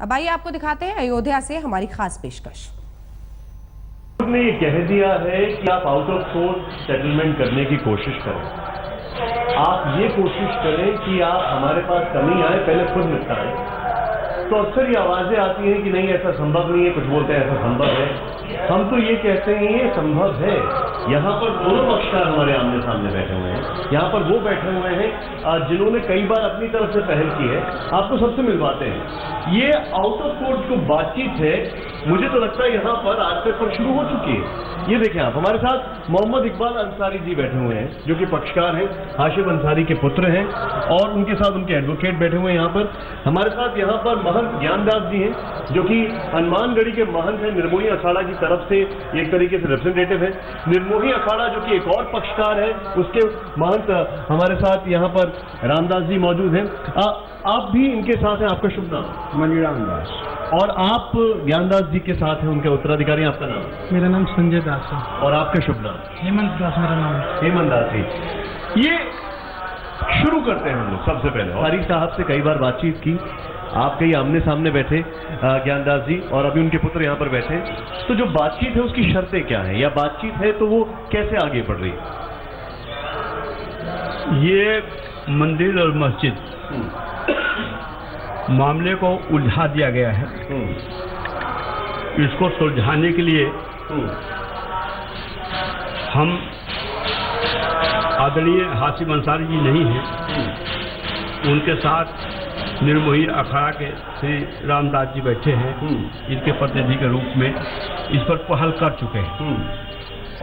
अब आइए आपको दिखाते हैं अयोध्या से हमारी खास पेशकश। ने ये कह दिया है कि आप आउट ऑफ कोर्ट सेटलमेंट करने की कोशिश करें। आप ये कोशिश करें कि आप हमारे पास कमी आए पहले खुद निपटाएं। तो अक्सर ये आवाजें आती हैं कि नहीं ऐसा संभव नहीं है, कुछ बोलते हैं ऐसा संभव है। हम तो ये कहते हैं ये संभव है। यहाँ पर दोनों पक्षकार हमारे आमने सामने बैठे हुए हैं। यहाँ पर वो बैठे हुए हैं जिन्होंने कई बार अपनी तरफ से पहल की है। आपको सबसे मिलवाते हैं। ये आउट ऑफ कोर्ट जो बातचीत है, मुझे तो लगता है यहाँ पर आज तक पर शुरू हो चुकी है। ये देखें आप, हमारे साथ मोहम्मद इकबाल अंसारी जी बैठे हुए हैं जो कि पक्षकार हैं, हाशिम अंसारी के पुत्र हैं, और उनके साथ उनके एडवोकेट बैठे हुए हैं यहाँ पर। हमारे साथ यहाँ पर महंत ज्ञानदास जी हैं जो कि हनुमानगढ़ी के महंत हैं, निर्मोही अखाड़ा की तरफ से एक तरीके से रिप्रेजेंटेटिव है। निर्मोही अखाड़ा जो कि एक और पक्षकार है, उसके महंत हमारे साथ यहाँ पर रामदास जी मौजूद हैं। आप भी इनके साथ हैं। आपका शुभ नाम? मनी रामदास। और आप ज्ञानदास जी के साथ हैं, उनके उत्तराधिकारी। आपका नाम? मेरा नाम संजय दास है। और आपका शुभ नाम? हेमंत दास मेरा नाम है। हेमंत दास जी। ये शुरू करते हैं हम लोग सबसे पहले। फारिक साहब से कई बार बातचीत की, आप कहीं आमने सामने बैठे ज्ञानदास जी, और अभी उनके पुत्र यहाँ पर बैठे। तो जो बातचीत है उसकी शर्तें क्या है, या बातचीत है तो वो कैसे आगे बढ़ रही है? ये मंदिर और मस्जिद मामले को उलझा दिया गया है। इसको सुलझाने के लिए हम आदरणीय हाशिम अंसारी जी नहीं हैं, उनके साथ निर्मोही अखाड़ा के श्री रामदास जी बैठे हैं, इनके प्रतिनिधि के रूप में इस पर पहल कर चुके हैं।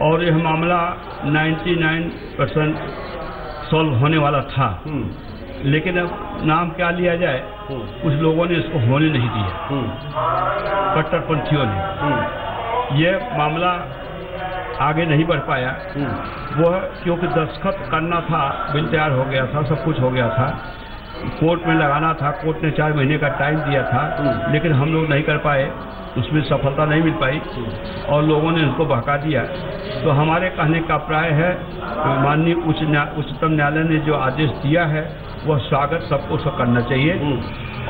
और यह मामला 99% सॉल्व होने वाला था, लेकिन अब नाम क्या लिया जाए, कुछ लोगों ने इसको होने नहीं दिया, कट्टरपंथियों ने। यह मामला आगे नहीं बढ़ पाया। वह क्योंकि दस्तखत करना था, बिल तैयार हो गया था, सब कुछ हो गया था, कोर्ट में लगाना था, कोर्ट ने 4 महीने का टाइम दिया था, लेकिन हम लोग नहीं कर पाए, उसमें सफलता नहीं मिल पाई और लोगों ने उसको बहका दिया। तो हमारे कहने का प्राय है, माननीय उच्चतम न्यायालय ने जो आदेश दिया है वह स्वागत सबको करना चाहिए।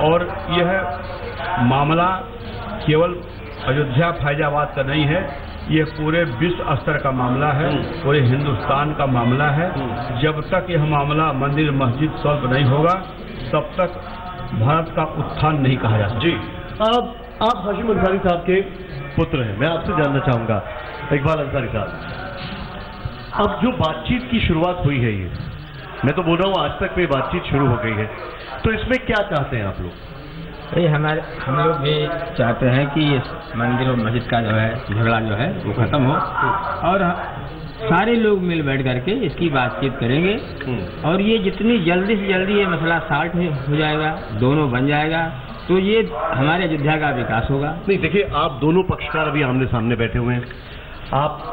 और यह मामला केवल अयोध्या फैजाबाद का नहीं है, यह पूरे विश्व स्तर का मामला है, पूरे हिंदुस्तान का मामला है। जब तक यह मामला मंदिर मस्जिद सॉल्व नहीं होगा तब तक भारत का उत्थान नहीं कहा जा सकता। जी, आप हाशिम अंसारी साहब के पुत्र हैं, मैं आपसे जानना चाहूंगा इकबाल अंसारी साहब, अब जो बातचीत की शुरुआत हुई है, ये मैं तो बोल रहा हूँ आज तक पे बातचीत शुरू हो गई है, तो इसमें क्या चाहते हैं आप लोग? हम लोग भी चाहते हैं कि इस मंदिर और मस्जिद का जो है झगड़ा जो है वो खत्म हो, और सारे लोग मिल बैठ करके इसकी बातचीत करेंगे, और ये जितनी जल्दी से जल्दी ये मसला सॉल्व हो जाएगा, दोनों बन जाएगा, तो ये हमारे अयोध्या का विकास होगा। नहीं, देखिए, आप दोनों पक्षकार अभी आमने सामने बैठे हुए हैं। आप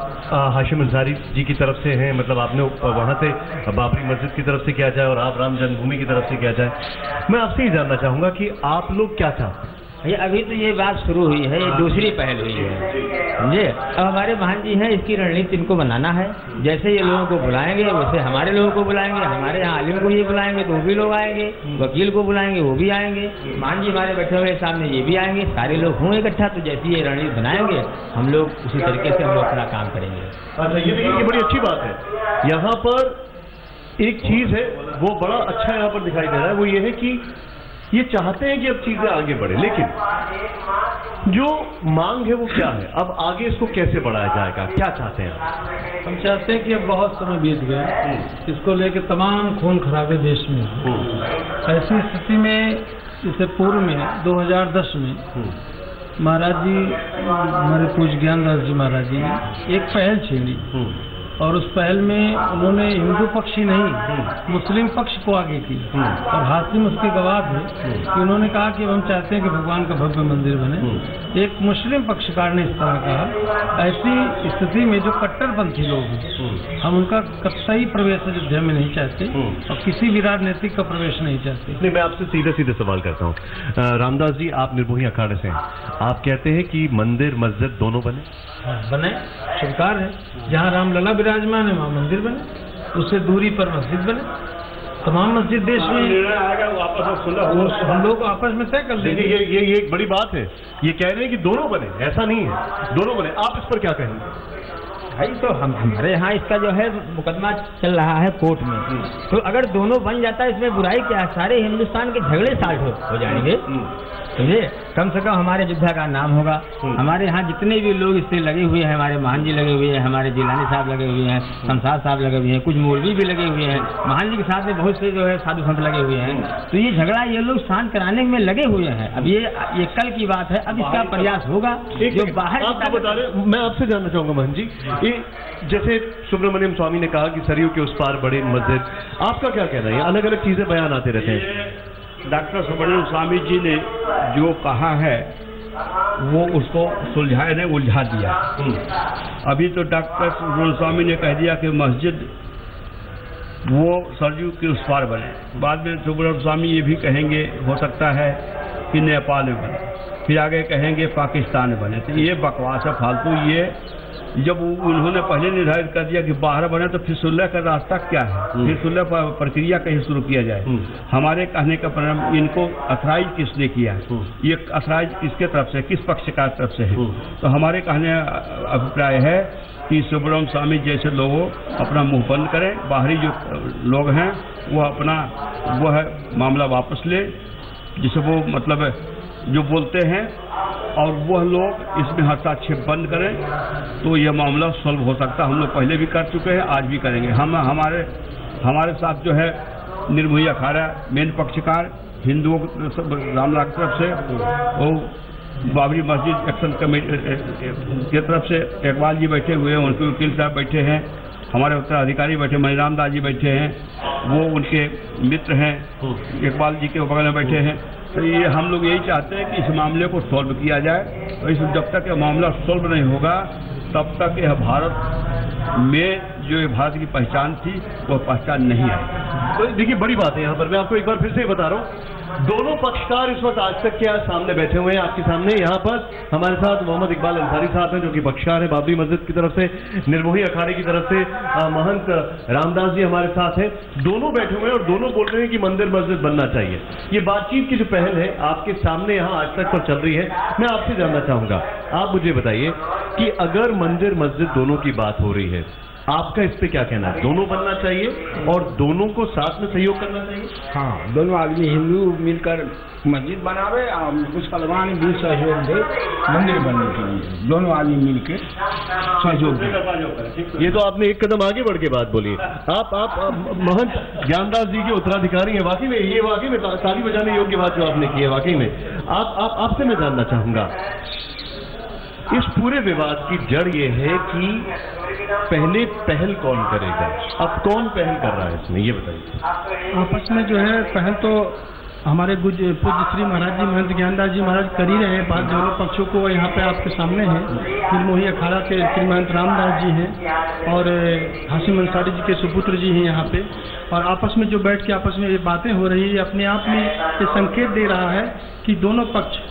हाशिम अंसारी जी की तरफ से हैं, मतलब आपने वहाँ से बाबरी मस्जिद की तरफ से किया जाए और आप राम जन्मभूमि की तरफ से किया जाए। मैं आपसे ही जानना चाहूँगा कि आप लोग क्या चाहते हैं? ये अभी तो ये बात शुरू हुई है, ये दूसरी पहल हुई है, समझे। अब हमारे महान जी हैं, इसकी रणनीति इनको बनाना है। जैसे ये लोगों को बुलाएंगे वैसे हमारे लोगों को बुलाएंगे, हमारे यहाँ आलिम को ये बुलाएंगे तो वो भी लोग आएंगे, वकील को बुलाएंगे वो भी आएंगे, महान जी हमारे बैठे हुए सामने ये भी आएंगे, सारे लोग होंगे इकट्ठा। तो जैसी ये रणनीति बनाएंगे हम लोग उसी तरीके से हम लोग अपना काम करेंगे। अच्छा, ये देखिए, ये बड़ी अच्छी बात है। यहाँ पर एक चीज़ है वो बड़ा अच्छा यहाँ पर दिखाई दे रहा है, वो ये है कि ये चाहते हैं कि अब चीजें आगे बढ़े, लेकिन जो मांग है वो क्या है? अब आगे इसको कैसे बढ़ाया जाएगा, क्या चाहते हैं आप? हम चाहते हैं कि अब बहुत समय बीत गया, इसको लेकर तमाम खून खराबे देश में। ऐसी स्थिति में इससे पूर्व में 2010 में महाराज जी, हमारे पूज्य ज्ञानदास जी महाराज जी ने एक पहल छेड़ी, और उस पहल में उन्होंने हिंदू पक्ष ही नहीं मुस्लिम पक्ष को आगे की, और हाशिम उसके गवाह थे कि उन्होंने कहा कि हम चाहते हैं कि भगवान का भव्य मंदिर बने। एक मुस्लिम पक्षकार ने इस तरह कहा। ऐसी स्थिति में जो कट्टरपंथी लोग हैं, हम उनका कतई प्रवेश अयोध्या में नहीं चाहते और किसी भी राजनीतिक का प्रवेश नहीं चाहते। नहीं, मैं आपसे सीधे सीधे सवाल करता हूँ। रामदास जी, आप निर्मोही अखाड़े से हैं, आप कहते हैं कि मंदिर मस्जिद दोनों बने? बने, स्वीकार है। जहाँ रामलला विराजमान है वहाँ मंदिर बने, उससे दूरी पर मस्जिद बने। तमाम मस्जिद देश में निर्णय आएगा वो आपस में सुलह वो होगा। हम लोग आपस में तय कर लेंगे। देखिए ये एक बड़ी बात है। ये कह रहे हैं कि दोनों बने, ऐसा नहीं है, दोनों बने। आप इस पर क्या कहेंगे? भाई तो हमारे यहाँ इसका जो है मुकदमा चल रहा है कोर्ट में, तो अगर दोनों बन जाता है इसमें बुराई क्या है? सारे हिंदुस्तान के झगड़े सॉल्व हो जाएंगे, समझे? कम से कम हमारे योद्धा का नाम होगा। हमारे यहाँ जितने भी लोग इससे लगे हुए हैं, हमारे महान जी लगे हुए हैं, हमारे जिलानी साहब लगे हुए हैं, शमशाद साहब लगे हुए हैं, कुछ मौलवी भी लगे हुए हैं, महान जी के साथ में बहुत से जो है साधु संत लगे हुए हैं। तो ये झगड़ा ये लोग शांत कराने में लगे हुए हैं। अब ये कल की बात है, अब इसका प्रयास होगा। जो बाहर आप बता रहे, मैं आपसे जानना चाहूंगा मोहन जी, ये जैसे सुब्रमण्यम स्वामी ने कहा कि सरयू के उस पार बड़े मस्जिद, आपका क्या कहना है? अलग अलग चीजें बयान आते रहते हैं। डॉक्टर सुब्रमण्यम स्वामी जी ने जो कहा है वो उसको सुलझाए ने उलझा दिया। अभी तो डॉक्टर सुब्रमण्यम स्वामी ने कह दिया कि मस्जिद वो सरयू के उस पार बने। बाद में सुब्रमण्यम स्वामी ये भी कहेंगे हो सकता है कि नेपाल में बने, फिर आगे कहेंगे पाकिस्तान में बने। तो ये बकवास है, फालतू। ये जब उन्होंने पहले निर्धारित कर दिया कि बाहर बने तो फिर सुलह का रास्ता क्या है? फिर सुलह प्रक्रिया कहीं शुरू किया जाए। हमारे कहने का परिणाम इनको अथराइज किसने किया है? ये अथराइज किसके तरफ से, किस पक्षकार तरफ से है? तो हमारे कहने अभिप्राय है कि सुब्रमण्यम स्वामी जैसे लोगों अपना मुंह बंद करें, बाहरी जो लोग हैं वो अपना वह मामला वापस ले, जिसे वो मतलब जो बोलते हैं, और वह लोग इसमें हस्तक्षेप बंद करें तो यह मामला सॉल्व हो सकता है। हम लोग पहले भी कर चुके हैं, आज भी करेंगे। हमारे साथ जो है निर्मोही अखाड़ा मेन पक्षकार हिंदुओं रामलाल की तरफ से, और बाबरी मस्जिद एक्शन कमेटी की तरफ से इकबाल जी बैठे हुए हैं, उनके वकील साहब बैठे हैं, हमारे उत्तराधिकारी बैठे मणिराम दास जी बैठे हैं, वो उनके मित्र हैं, इकबाल जी के बगल में बैठे हैं। तो ये हम लोग यही चाहते हैं कि इस मामले को सॉल्व किया जाए। और इस जब तक ये मामला सॉल्व नहीं होगा तब तक यह भारत में जो ये भारत की पहचान थी वह पहचान नहीं आई। तो देखिए बड़ी बात है यहाँ पर, मैं आपको एक बार फिर से बता रहा हूँ, दोनों पक्षकार इस वक्त आज तक के सामने बैठे हुए हैं आपके सामने। यहाँ पर हमारे साथ मोहम्मद इकबाल अंसारी साहब हैं जो कि पक्षकार है बाबरी मस्जिद की तरफ से, निर्मोही अखाड़े की तरफ से महंत रामदास जी हमारे साथ हैं। दोनों बैठे हुए हैं और दोनों बोल रहे हैं कि मंदिर मस्जिद बनना चाहिए। ये बातचीत की जो पहल है आपके सामने यहाँ आज तक पर चल रही है। मैं आपसे जानना चाहूंगा, आप मुझे बताइए कि अगर मंदिर मस्जिद दोनों की बात हो रही है, आपका इस पे क्या कहना है? दोनों बनना चाहिए और दोनों को साथ में सहयोग करना चाहिए? हाँ, दोनों आदमी हिंदू मिलकर मस्जिद बनावे और मुसलमान भी सहयोग दे मंदिर बनने के लिए। दोनों आदमी मिलकर सहयोग दे। ये तो आपने एक कदम आगे बढ़ के बात बोली। आप महंत ज्ञानदास जी के उत्तराधिकारी हैं। वाकई में ये वाकई में ताली बजाने योग्य बात जो आपने की है। वाकई में आपसे मैं जानना चाहूंगा, इस पूरे विवाद की जड़ ये है कि पहले पहल कौन करेगा? अब कौन पहल कर रहा है इसमें, ये बताइए। आपस में जो है पहल तो हमारे पूज्य श्री महाराज जी महंत ज्ञानदास जी महाराज कर ही रहे हैं। बात दोनों पक्षों को यहाँ पे आपके सामने है। निर्मोही अखाड़ा के श्री महंत रामदास जी हैं और हाशिम अंसारी जी के सुपुत्र जी हैं यहाँ पे, और आपस में जो बैठ के आपस में ये बातें हो रही है, अपने आप में ये संकेत दे रहा है कि दोनों पक्ष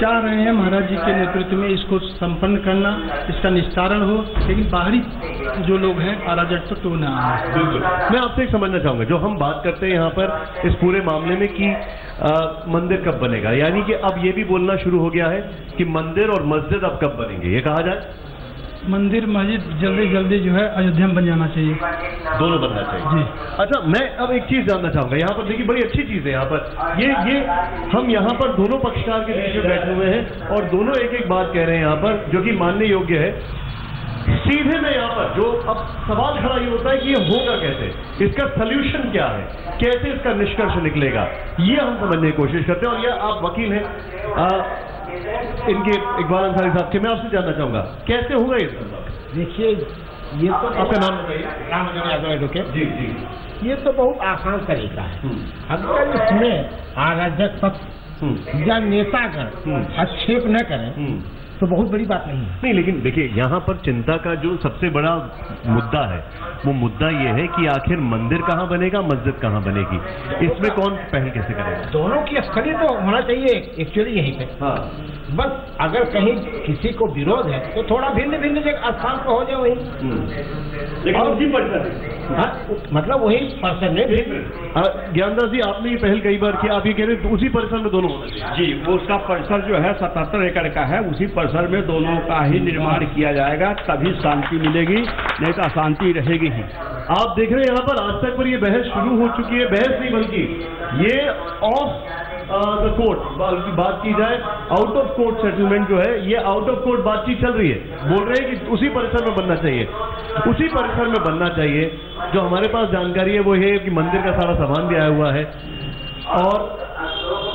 चाह रहे हैं महाराज जी के नेतृत्व में इसको संपन्न करना, इसका निस्तारण हो, लेकिन बाहरी जो लोग हैं अराजकता तो ना आए। बिल्कुल, मैं आपसे एक समझना चाहूंगा, जो हम बात करते हैं यहाँ पर इस पूरे मामले में कि मंदिर कब बनेगा, यानी कि अब ये भी बोलना शुरू हो गया है कि मंदिर और मस्जिद अब कब बनेंगे, ये कहा जाए? मंदिर मस्जिद जल्दी जल्दी जो है अयोध्या में बन जाना चाहिए। दोनों बनना चाहिए जी। अच्छा, मैं अब एक चीज जानना चाहूंगा यहाँ पर। देखिए बड़ी अच्छी चीज है यहाँ पर, ये हम यहाँ पर दोनों पक्षकार के बीच में बैठे हुए हैं और दोनों एक एक बात कह रहे हैं यहाँ पर जो कि मानने योग्य है। सीधे में यहाँ पर जो अब सवाल खड़ा ये होता है कि ये होगा कैसे, इसका सल्यूशन क्या है, कैसे इसका निष्कर्ष निकलेगा, ये हम समझने की कोशिश करते हैं। और ये आप वकील हैं इनके इकबाल अंसारी साहब के, मैं आपसे जानना चाहूंगा कैसे होगा ये? देखिए, ये तो आपका नाम बताइए। रामचंद्र यादव एडवोकेट। जी जी। ये तो बहुत आसान तरीका है। अगर इसमें अराजक पक्ष या नेतागण आक्षेप न करें तो बहुत बड़ी बात नहीं है। नहीं, लेकिन देखिए यहाँ पर चिंता का जो सबसे बड़ा मुद्दा है वो मुद्दा ये है कि आखिर मंदिर कहाँ बनेगा, मस्जिद कहाँ बनेगी, इसमें कौन पहल कैसे करेगा? दोनों की स्थली तो होना चाहिए एक्चुअली यहीं पे। हाँ, बस अगर कहीं किसी को विरोध है तो थोड़ा भिन्न भिन्न जगह स्थान पर हो जाए वही, लेकिन उसी परिसर हाँ, मतलब वही परिसर में भिन्न। ज्ञानदास जी, आपने ये पहल कई बार किया, आप ये कह रहे हैं उसी परिसर में दोनों होना चाहिए। जी, वो उसका परिसर जो है 77 एकड़ का है, उसी परिसर में दोनों का ही निर्माण किया जाएगा, तभी शांति मिलेगी, नहीं तो अशांति रहेगी ही। आप देख रहे हैं यहाँ पर आज तक पर ये बहस शुरू हो चुकी है, बहस नहीं बल्कि ये ऑफ द कोर्ट बात की जाए, आउट ऑफ कोर्ट सेटलमेंट जो है ये आउट ऑफ कोर्ट बातचीत चल रही है। बोल रहे हैं कि उसी परिसर में बनना चाहिए, उसी परिसर में बनना चाहिए। जो हमारे पास जानकारी है वो है कि मंदिर का सारा सामान भी आया हुआ है, और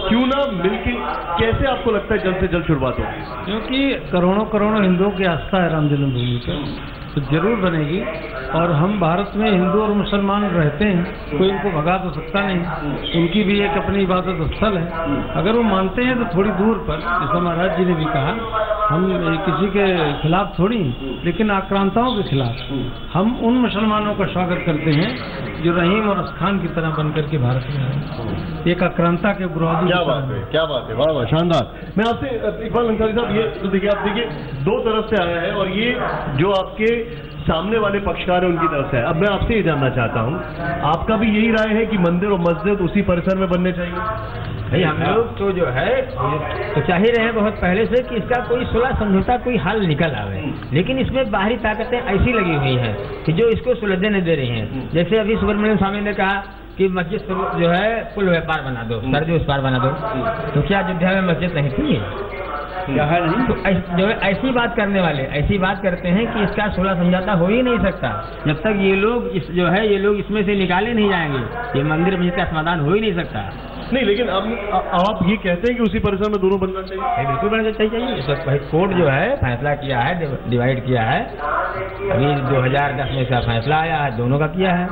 क्यों ना मिलके, कैसे आपको लगता है जल्द से जल्द शुरुआत होगी? क्योंकि करोड़ों हिंदुओं की आस्था है राम जन्मभूमि पर, तो जरूर बनेगी। और हम भारत में हिंदू और मुसलमान रहते हैं, कोई उनको भगा तो सकता नहीं, उनकी भी एक अपनी इबादत स्थल है। अगर वो मानते हैं तो थोड़ी दूर पर, जैसा महाराज जी ने भी कहा, हम किसी के खिलाफ थोड़ी, लेकिन आक्रांताओं के खिलाफ हम उन मुसलमानों का स्वागत करते हैं जो रहीम और अस्खान की तरह बनकर के भारत में आए, एक आक्रांता के विरोधी। क्या बात है, क्या बात है, वाह वाह, शानदार। मैं आपसे इकबाल अंसारी साहब, ये तो देखिए, आप देखिए दो तरफ से आया है, और ये जो आपके सामने वाले पक्षकार है उनकी तरफ से है। अब मैं आपसे ये जानना चाहता हूँ, आपका भी यही राय है कि मंदिर और मस्जिद उसी परिसर में बनने चाहिए? भाई हम लोग तो जो है तो चाह ही रहे हैं बहुत पहले से कि इसका कोई सुलह समझौता, कोई हल निकल आवे, लेकिन इसमें बाहरी ताकतें ऐसी लगी हुई हैं कि जो इसको सुलझने नहीं दे रही हैं। जैसे अभी सुब्रमण्यम स्वामी ने कहा कि मस्जिद जो है कुल व्यापार बना दो, सरजू उस पार बना दो, तो क्या अयोध्या में मस्जिद नहीं थी? क्या है नहीं? तो जो है ऐसी बात करने वाले ऐसी बात करते हैं कि इसका सुलह समझौता हो ही नहीं सकता जब तक ये लोग ये लोग इसमें से निकाले नहीं जाएंगे। ये मंदिर मस्जिद का समाधान हो ही नहीं सकता। नहीं, लेकिन अब आप ये कहते हैं कि उसी परिसर में दोनों बनना चाहिए? बिल्कुल बनना चाहिए। तो भाई कोर्ट जो है फैसला किया है, डिवाइड किया है, अभी 2010 में इसका फैसला आया है, दोनों का किया है।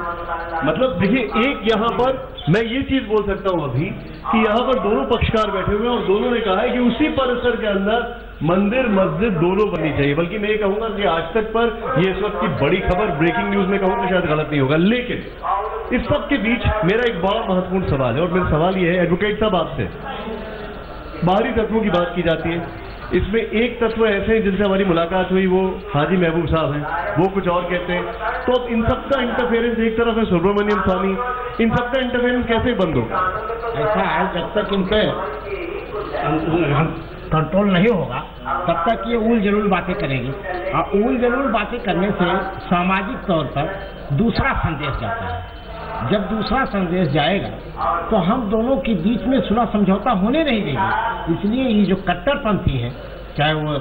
मतलब देखिए, एक यहाँ पर मैं ये चीज बोल सकता हूँ अभी कि यहाँ पर दोनों पक्षकार बैठे हुए हैं और दोनों ने कहा है कि उसी परिसर के अंदर मंदिर मस्जिद दोनों बननी चाहिए। बल्कि मैं ये कहूंगा कि आज तक पर ये इस वक्त की बड़ी खबर, ब्रेकिंग न्यूज में कहूँ तो शायद गलत नहीं होगा। लेकिन इस सब के बीच मेरा एक बड़ा महत्वपूर्ण सवाल है, और मेरा सवाल ये है एडवोकेट साहब आपसे, बाहरी तत्वों की बात की जाती है, इसमें एक तत्व ऐसे हैं जिनसे हमारी मुलाकात हुई, वो हाजी महबूब साहब हैं, वो कुछ और कहते हैं। तो अब इन सबका इंटरफेरेंस, एक तरफ है सुब्रमण्यम स्वामी, इन सबका इंटरफेरेंस कैसे बंद होगा? ऐसा है, जब तक इन पे कंट्रोल नहीं होगा तब तक ये उल जलूल बातें करेंगी, और उल जलूल बातें करने से सामाजिक तौर पर दूसरा संदेश जाता है। जब दूसरा संदेश जाएगा तो हम दोनों के बीच में सुलह समझौता होने नहीं देंगे। इसलिए ये जो कट्टरपंथी है, चाहे वो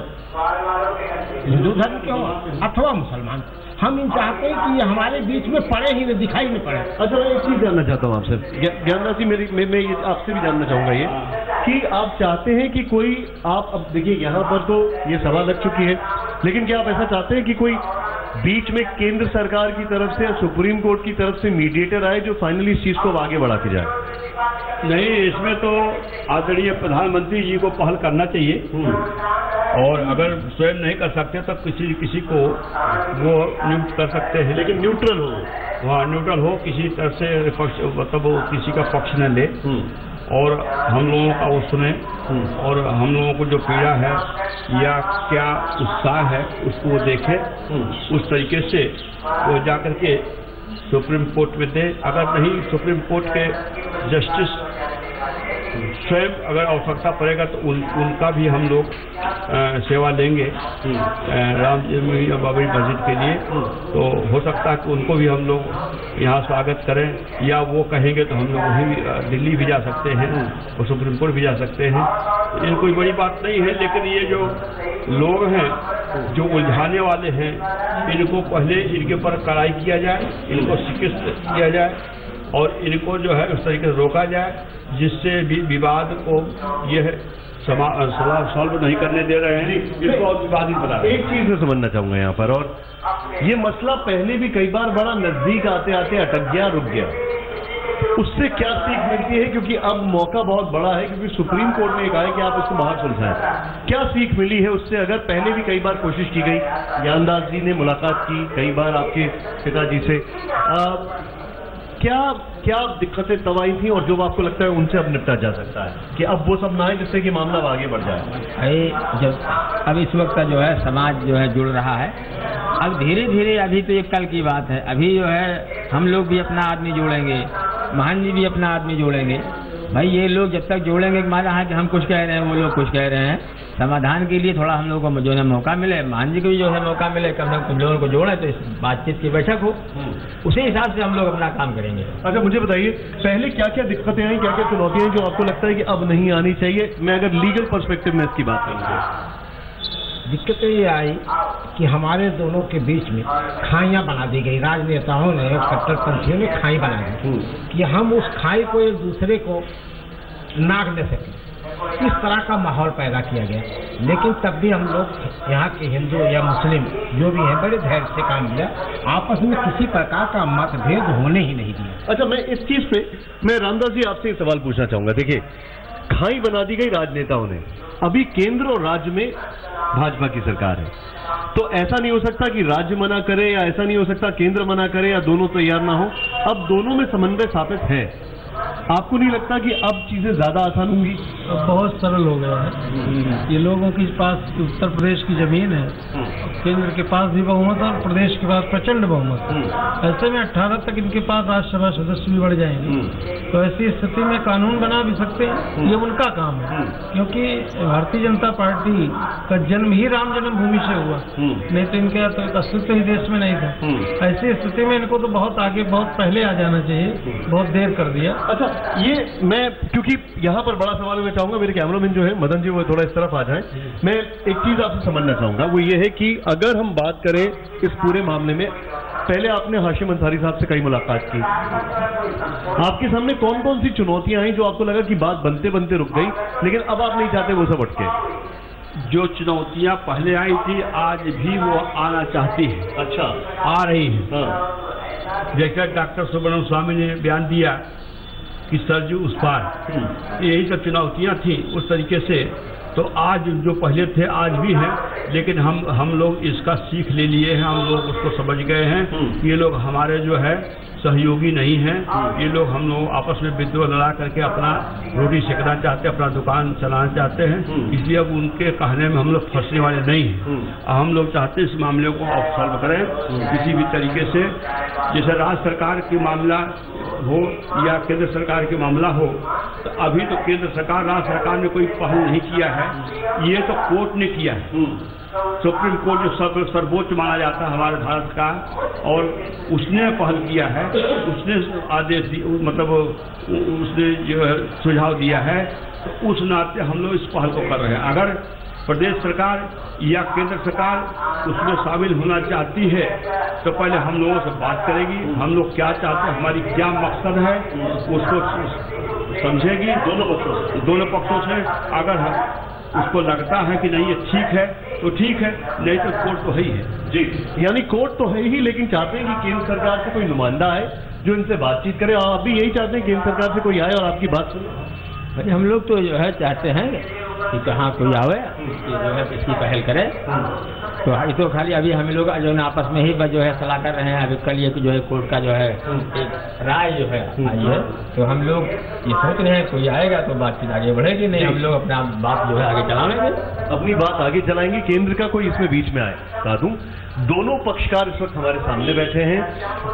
हिंदू धर्म के हो अथवा मुसलमान, हम इन चाहते हैं कि ये हमारे बीच में पड़े ही न, दिखाई नहीं पड़े। अच्छा, मैं एक चीज जानना चाहता हूँ आपसे, ज्ञानदास जी, मैं ये आपसे भी जानना चाहूंगा ये कि आप चाहते हैं कि कोई, आप अब देखिए यहाँ पर तो ये सभा लग चुकी है, लेकिन क्या आप ऐसा चाहते हैं कि कोई बीच में केंद्र सरकार की तरफ से या सुप्रीम कोर्ट की तरफ से मीडिएटर आए जो फाइनली इस चीज को आगे बढ़ा के जाए? नहीं, इसमें तो आदरणीय प्रधानमंत्री जी को पहल करना चाहिए, और अगर स्वयं नहीं कर सकते तो किसी को वो नियुक्त कर सकते हैं, लेकिन न्यूट्रल हो, वहाँ न्यूट्रल हो, किसी तरह से पक्ष, मतलब वो किसी का पक्ष न ले, और हम लोगों का वो सुने, और हम लोगों को जो पीड़ा है या क्या उत्साह है उसको वो देखे, उस तरीके से वो जा करके सुप्रीम कोर्ट में दे। अगर नहीं सुप्रीम कोर्ट के जस्टिस स्वयं अगर आवश्यकता पड़ेगा तो उनका भी हम लोग सेवा लेंगे राम जन्मभूमि और बाबरी मस्जिद के लिए। तो हो सकता है कि उनको भी हम लोग यहाँ स्वागत करें, या वो कहेंगे तो हम लोग वहीं दिल्ली भी जा सकते हैं और सुप्रीम कोर्ट भी जा सकते हैं। ये कोई बड़ी बात नहीं है, लेकिन ये जो लोग हैं जो उलझाने वाले हैं, इनको पहले इनके ऊपर कड़ाई किया जाए, इनको शिकस्त किया जाए, और इनको जो है उस तरीके से रोका जाए जिससे भी विवाद को यह सॉल्व नहीं करने दे रहे हैं, इसको और विवादित बना रहे हैं। एक चीज मैं समझना चाहूंगा यहाँ पर, और ये मसला पहले भी कई बार बड़ा नजदीक आते आते अटक गया, रुक गया। उससे क्या सीख मिलती है, क्योंकि अब मौका बहुत बड़ा है, क्योंकि सुप्रीम कोर्ट ने कहा है कि आप इसको बाहर सुलझाएं। क्या सीख मिली है उससे? अगर पहले भी कई बार कोशिश की गई, ज्ञानदास जी ने मुलाकात की कई बार आपके पिताजी से, क्या क्या दिक्कतें तब आई थी और जो आपको लगता है उनसे अब निपटा जा सकता है कि अब वो सब ना आए जिससे कि मामला आगे बढ़ जाए? अरे जब अब इस वक्त जो है समाज जो है जुड़ रहा है, अब धीरे धीरे, अभी तो ये कल की बात है, अभी जो है हम लोग भी अपना आदमी जोड़ेंगे, महान जी भी अपना आदमी जोड़ेंगे। भाई ये लोग जब तक जोड़ेंगे, माना है कि हम कुछ कह रहे हैं, वो लोग कुछ कह रहे हैं, समाधान के लिए थोड़ा हम लोग को जो है मौका मिले, महान जी को भी जो है मौका मिले, कम से कम कुछ लोगों को जोड़े तो इस बातचीत की बैठक हो, उसी हिसाब से हम लोग अपना काम करेंगे। अच्छा मुझे बताइए, पहले क्या क्या दिक्कतें आई, क्या क्या चुनौतियां जो आपको लगता है कि अब नहीं आनी चाहिए? मैं अगर लीगल पर्सपेक्टिव में इसकी बात करूँ, दिक्कतें ये आई कि हमारे दोनों के बीच में खाइयाँ बना दी गई, राजनेताओं ने, कट्टरपंथियों ने खाई बना दी कि हम उस खाई को एक दूसरे को नाक दे सकें। इस तरह का माहौल पैदा किया गया, लेकिन तब भी हम लोग यहाँ के हिंदू या मुस्लिम जो भी हैं बड़े धैर्य से काम किया, आपस में किसी प्रकार का मतभेद होने ही नहीं दिया। अच्छा मैं इस चीज पे मैं रामदास जी आपसे एक सवाल पूछना चाहूंगा। देखिए, खाई बना दी गई राजनेताओं ने, अभी केंद्र और राज्य में भाजपा की सरकार है, तो ऐसा नहीं हो सकता कि राज्य मना करे या ऐसा नहीं हो सकता केंद्र मना करे या दोनों तैयार ना हो। अब दोनों में समन्वय स्थापित है, आपको नहीं लगता कि अब चीजें ज्यादा आसान होंगी? अब बहुत सरल हो गया है। ये लोगों के पास उत्तर प्रदेश की जमीन है, केंद्र के पास भी बहुमत है और प्रदेश के पास प्रचंड बहुमत है। ऐसे में 18 तक इनके पास राज्यसभा सदस्य भी बढ़ जाएंगे, तो ऐसी स्थिति में कानून बना भी सकते हैं, ये उनका काम है। क्योंकि भारतीय जनता पार्टी का जन्म ही राम जन्मभूमि से हुआ, नहीं तो इनके तो अस्तित्व ही देश में नहीं था। ऐसी स्थिति में इनको तो बहुत आगे, बहुत पहले आ जाना चाहिए, बहुत देर कर दिया। अच्छा ये मैं, क्योंकि यहाँ पर बड़ा सवाल मैं चाहूंगा मेरे कैमरामैन जो है मदन जी वो थोड़ा इस तरफ आ जाएं, मैं एक चीज आपसे समझना चाहूंगा, वो ये है कि अगर हम बात करें इस पूरे मामले में, पहले आपने हाशिम अंसारी साहब से कई मुलाकात की, आपके सामने कौन कौन सी चुनौतियां आई जो आपको लगा कि बात बनते बनते रुक गई, लेकिन अब आप नहीं चाहते वो सब अटके? जो चुनौतियां पहले आई थी आज भी वो आना चाहती है। अच्छा, आ रही है। हाँ। जैसे डॉक्टर सुब्रमण्यम स्वामी ने बयान दिया कि सरजू उस पार, यही सब चुनौतियां थी उस तरीके से। तो आज जो पहले थे आज भी हैं, लेकिन हम लोग इसका सीख ले लिए हैं, हम लोग उसको समझ गए हैं। ये लोग हमारे जो है सहयोगी नहीं हैं, ये लोग हम लोग आपस में विद्रोह लड़ा करके अपना रोटी सेकना चाहते हैं, अपना दुकान चलाना चाहते हैं, इसलिए अब उनके कहने में हम लोग फंसने वाले नहीं हैं। हम लोग चाहते हैं इस मामले को अब सॉल्व करें किसी भी तरीके से, जैसे राज्य सरकार की मामला हो या केंद्र सरकार के मामला हो। तो अभी तो केंद्र सरकार, राज्य सरकार ने कोई पहल नहीं किया है, ये तो कोर्ट ने किया है। सुप्रीम कोर्ट जो सर्वोच्च माना जाता है हमारे भारत का, और उसने पहल किया है, उसने आदेश दिया, मतलब उसने जो है सुझाव दिया है, तो उस नाते हम लोग इस पहल को कर रहे हैं। अगर प्रदेश सरकार या केंद्र सरकार उसमें शामिल होना चाहती है तो पहले हम लोगों से बात करेगी, हम लोग क्या चाहते हैं, हमारी क्या मकसद है, उसको समझेगी दोनों पक्षों से। अगर उसको लगता है कि नहीं ये ठीक है तो ठीक है, नहीं तो कोर्ट तो है ही है। जी, यानी कोर्ट तो है ही, लेकिन चाहते हैं कि केंद्र सरकार से कोई नुमाइंदा आए जो इनसे बातचीत करे। आप भी यही चाहते हैं केंद्र सरकार से कोई आए और आपकी बात सुने? हम लोग तो जो है चाहते हैं कि कहाँ कोई आवे, जो है इसकी पहल करे। तो ये तो खाली अभी हम लोग जो है आपस में ही जो है सलाह कर रहे हैं। अभी कल ये कि जो है कोर्ट का जो है एक राय जो है आई है, तो हम लोग ये सोच रहे हैं कोई आएगा तो बातचीत आगे बढ़ेगी, नहीं हम लोग अपना बात जो है आगे चलाएंगे, अपनी बात आगे चलाएंगे। केंद्र का कोई इसमें बीच में आए। साधु दोनों पक्षकार इस वक्त हमारे सामने बैठे हैं,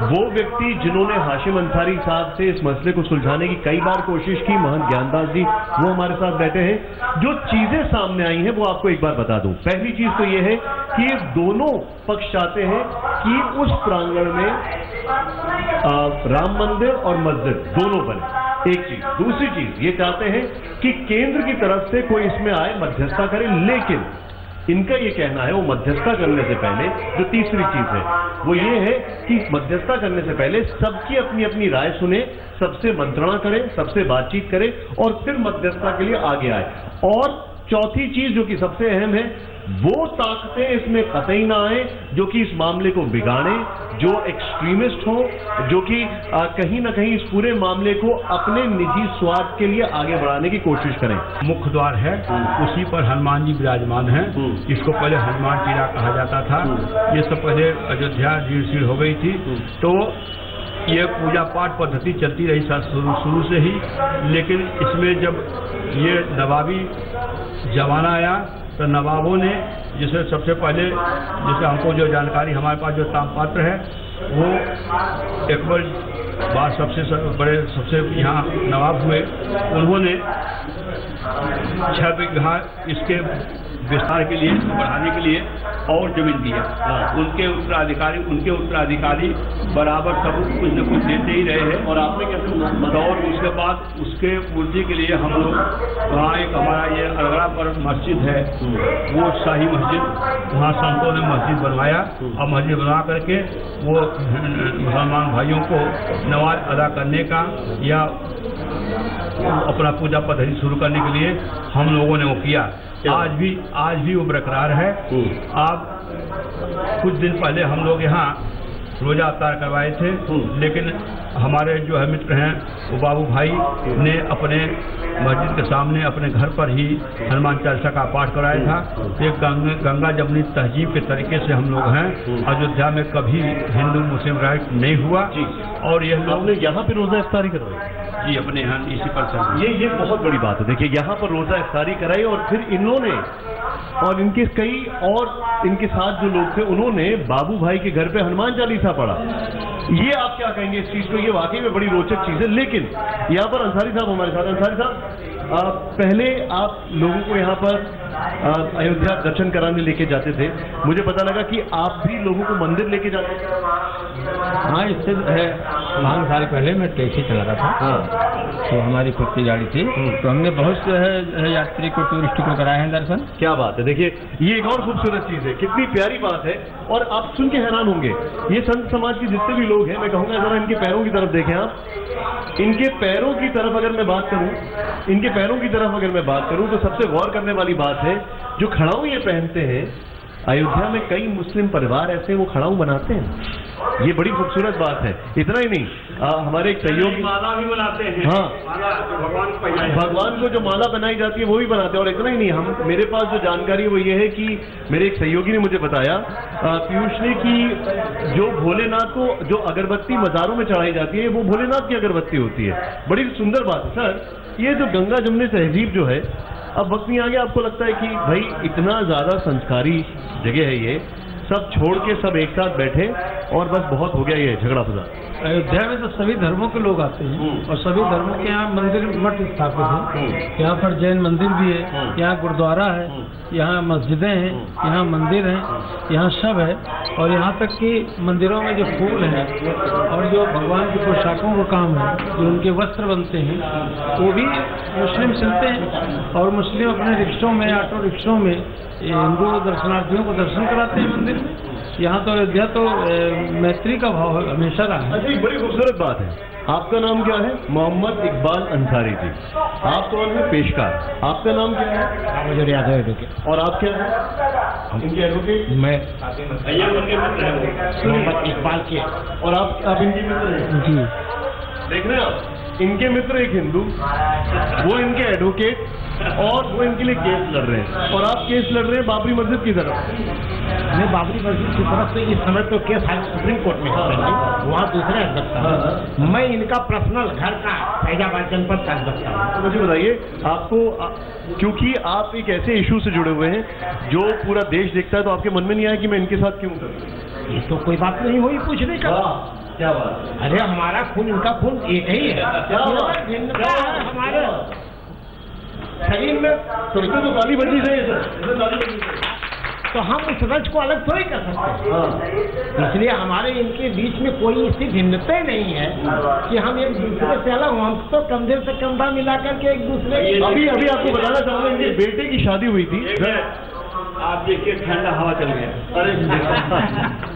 वो व्यक्ति जिन्होंने हाशिम अंसारी साहब से इस मसले को सुलझाने की कई बार कोशिश की, महंत ज्ञानदास जी, वो हमारे साथ बैठे हैं। जो चीजें सामने आई हैं वो आपको एक बार बता दूं। पहली चीज तो ये है कि ये दोनों पक्ष चाहते हैं कि उस प्रांगण में राम मंदिर और मस्जिद दोनों बने, एक चीज। दूसरी चीज ये चाहते हैं कि केंद्र की तरफ से कोई इसमें आए, मध्यस्थता करे, लेकिन इनका ये कहना है वो मध्यस्थता करने से पहले जो तीसरी चीज है वो ये है कि मध्यस्थता करने से पहले सबकी अपनी अपनी राय सुने, सबसे मंत्रणा करें, सबसे बातचीत करें और फिर मध्यस्थता के लिए आगे आए। और चौथी चीज जो कि सबसे अहम है, वो ताकतें इसमें कतई ना आए जो कि इस मामले को बिगाड़े, जो एक्सट्रीमिस्ट हो, जो कि कहीं ना कहीं इस पूरे मामले को अपने निजी स्वार्थ के लिए आगे बढ़ाने की कोशिश करें। मुख्य द्वार है, उसी पर हनुमान जी विराजमान हैं। इसको पहले हनुमान टीला कहा जाता था। ये सब पहले अयोध्या जीर्ण हो गई थी, तो ये पूजा पाठ पद्धति चलती रही शुरू से ही। लेकिन इसमें जब ये नवाबी जमाना आया तो नवाबों ने, जिसे सबसे पहले, जैसे हमको जो जानकारी हमारे पास जो तामपात्र है, वो अकबर बाद सबसे यहाँ नवाब हुए, उन्होंने 6 बीघा इसके विस्तार के लिए, बढ़ाने के लिए और जमीन दी है। उनके उत्तराधिकारी बराबर सब कुछ न कुछ देते ही रहे हैं। और आपने कैसे, और उसके बाद उसके पूर्ति के लिए हम लोग वहाँ एक हमारा ये अरगड़ा पर मस्जिद है, वो शाही मस्जिद, वहाँ संतों ने मस्जिद बनवाया और मस्जिद बनवा करके वो मुसलमान भाइयों को नमाज अदा करने का या अपना पूजा पद्धति शुरू करने के लिए हम लोगों ने वो किया। आज भी वो बरकरार है। आप कुछ दिन पहले हम लोग यहाँ रोजा अवतार करवाए थे, लेकिन हमारे जो है मित्र हैं वो बाबू भाई ने अपने मस्जिद के सामने अपने घर पर ही हनुमान चालीसा का पाठ कराया था। एक गंगा जमुनी तहजीब के तरीके से हम लोग हैं। अयोध्या में कभी हिंदू मुस्लिम राइट नहीं हुआ और यह लोग आपने यहाँ पे रोजा इफ्तारी करवाई जी अपने यहाँ इसी पर चल। ये बहुत बड़ी बात है। देखिए, यहाँ पर रोजा इफ्तारी कराई और फिर इन्होंने और इनके कई और इनके साथ जो लोग थे, उन्होंने बाबू भाई के घर पे हनुमान चालीसा पढ़ा। ये आप क्या कहेंगे इस चीज को? ये वाकई में बड़ी रोचक चीज है। लेकिन यहाँ पर अंसारी साहब हमारे साथ। अंसारी साहब, पहले आप लोगों को यहाँ पर अयोध्या दर्शन कराने लेके जाते थे, मुझे पता लगा कि आप भी लोगों को मंदिर लेके जाते थे। हाँ, इससे 5 साल पहले मैं टैक्सी चला रहा था। तो हमारी खुद की गाड़ी थी, तो हमने बहुत से यात्री को, टूरिस्ट को कराए हैं दर्शन। क्या बात है। देखिए, ये एक और खूबसूरत चीज है, कितनी प्यारी बात है। और आप सुन के हैरान होंगे, ये संत समाज के जितने भी लोग हैं, मैं कहूंगा जरा इनके पैरों की तरफ देखें आप। इनके पैरों की तरफ अगर मैं बात करूं, तो सबसे गौर करने वाली बात है, जो खड़ाऊ ये पहनते हैं, अयोध्या में कई मुस्लिम परिवार ऐसे वो खड़ाऊ बनाते हैं। ये बड़ी खूबसूरत बात है। इतना ही नहीं, हमारे एक सहयोगी माला भी बनाते हैं। हाँ, भगवान को जो माला बनाई जाती है वो भी बनाते हैं। और इतना ही नहीं, मेरे पास जो जानकारी वो ये है कि मेरे एक सहयोगी ने मुझे बताया, पीयूष ने, कि जो भोलेनाथ को जो अगरबत्ती मज़ारों में चढ़ाई जाती है, वो भोलेनाथ की अगरबत्ती होती है। बड़ी सुंदर बात है। सर, ये जो गंगा जमुनी तहजीब जो है, अब वक्त नहीं आ गया, आपको लगता है कि भाई इतना ज्यादा संस्कारी जगह है, ये सब छोड़ के सब एक साथ बैठे और बस बहुत हो गया ये झगड़ा फसाद? अयोध्या में तो सभी धर्मों के लोग आते हैं और सभी धर्मों के यहाँ मंदिर मठ स्थापित हैं। यहाँ पर जैन मंदिर भी है, यहाँ गुरुद्वारा है, यहाँ मस्जिदें हैं, यहाँ मंदिर हैं, यहाँ सब है। और यहाँ तक कि मंदिरों में जो फूल हैं और जो भगवान की पोशाकों का काम है, जो उनके वस्त्र बनते हैं, वो भी मुस्लिम सिलते हैं। और मुस्लिम अपने रिक्शों में, ऑटो रिक्शों में हिंदू दर्शनार्थियों को दर्शन कराते हैं मंदिर में। यहाँ तो अयोध्या तो मैत्री का भाव हमेशा रहा है। अच्छा, बड़ी खूबसूरत बात है। आपका नाम क्या है? मोहम्मद इकबाल अंसारी जी। आप कौन है? पेशकार। आपका नाम क्या है? मुझे यादव एडवोकेट। और आप क्या हैं? इनके एडवोकेट? मैं मोहम्मद इकबाल के। और आप इनके मित्र हैं? जी। देख रहे हैं आप, इनके मित्र एक हिंदू, वो इनके एडवोकेट, और वो इनके लिए केस लड़ रहे हैं। और आप केस लड़ रहे हैं बाबरी मस्जिद की तरफ। मैं बाबरी मस्जिद की तरफ से इस समय तो केस सुप्रीम कोर्ट में है, वहाँ दूसरे अध्यक्ष हूँ। मैं इनका पर्सनल घर का फैजाबाद जनपद का अध्यक्ष हूँ। तो मुझे बताइए, आपको क्योंकि आप एक ऐसे इशू से जुड़े हुए हैं जो पूरा देश देखता है, तो आपके मन में नहीं आया कि मैं इनके साथ क्यों करूँ? ये तो कोई बात नहीं हुई पूछने का। क्या बात? अरे हमारा खून इनका खून एक ही है। भिन्नता है हमारे शरीर में। तो ताली बजी से ताली बजी से तो हम उस रज को अलग थोड़ी कर सकते हैं। इसलिए हमारे इनके बीच में कोई ऐसी भिन्नता नहीं है कि हम एक दूसरे से अलग। हम तो कंधे से कंधा मिला करके एक दूसरे। अभी आपको बताना चाहूंगा, इनके बेटे की शादी हुई थी। आप देखिए, ठंडा हवा चल गया। अरे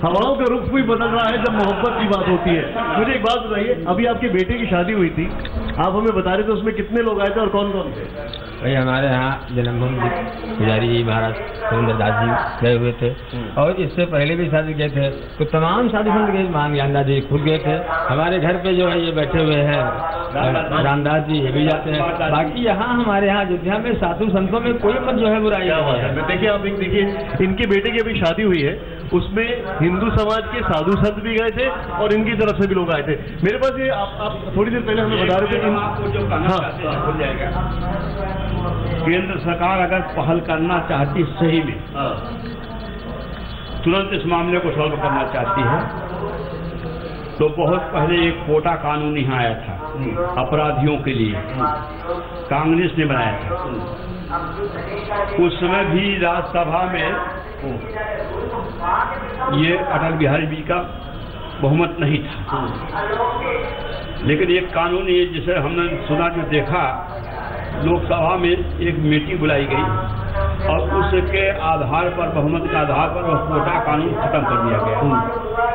हवाओं का रुख भी बदल रहा है जब मोहब्बत की बात होती है। मुझे एक बात बताइए, अभी आपके बेटे की शादी हुई थी, आप हमें बता रहे थे उसमें कितने लोग आए थे और कौन कौन थे? भाई हमारे यहाँ जन्मभूमि पुजारी जी महाराज सुरेंद्र दास जी गए हुए थे और इससे पहले भी साधु गए थे, तो तमाम साधु संत गए, मान ज्ञानदास जी खुद गए थे। हमारे घर पे जो है ये बैठे हुए हैं रामदास जी, ये भी जाते हैं। बाकी यहाँ हमारे यहाँ अयोध्या में साधु संतों में कोई मत जो है बुराई नहीं है। देखिए आप देखिए इनके बेटे की अभी शादी हुई है, उसमें हिंदू समाज के साधु संत भी गए थे और इनकी तरफ से भी लोग आए थे। मेरे पास ये आप थोड़ी देर पहले हमें बता रहे थे केंद्र सरकार अगर पहल करना चाहती सही में, तुरंत इस मामले को सॉल्व करना चाहती है, तो बहुत पहले एक कोटा कानून यहाँ आया था अपराधियों के लिए, कांग्रेस ने बनाया था। उस समय भी राज्यसभा में ये अटल बिहारी जी का बहुमत नहीं था, लेकिन एक कानून ये जिसे हमने सुना जो देखा, लोकसभा में एक मीटिंग बुलाई गई और उसके आधार पर, बहुमत के आधार पर वह कोटा कानून खत्म कर दिया गया।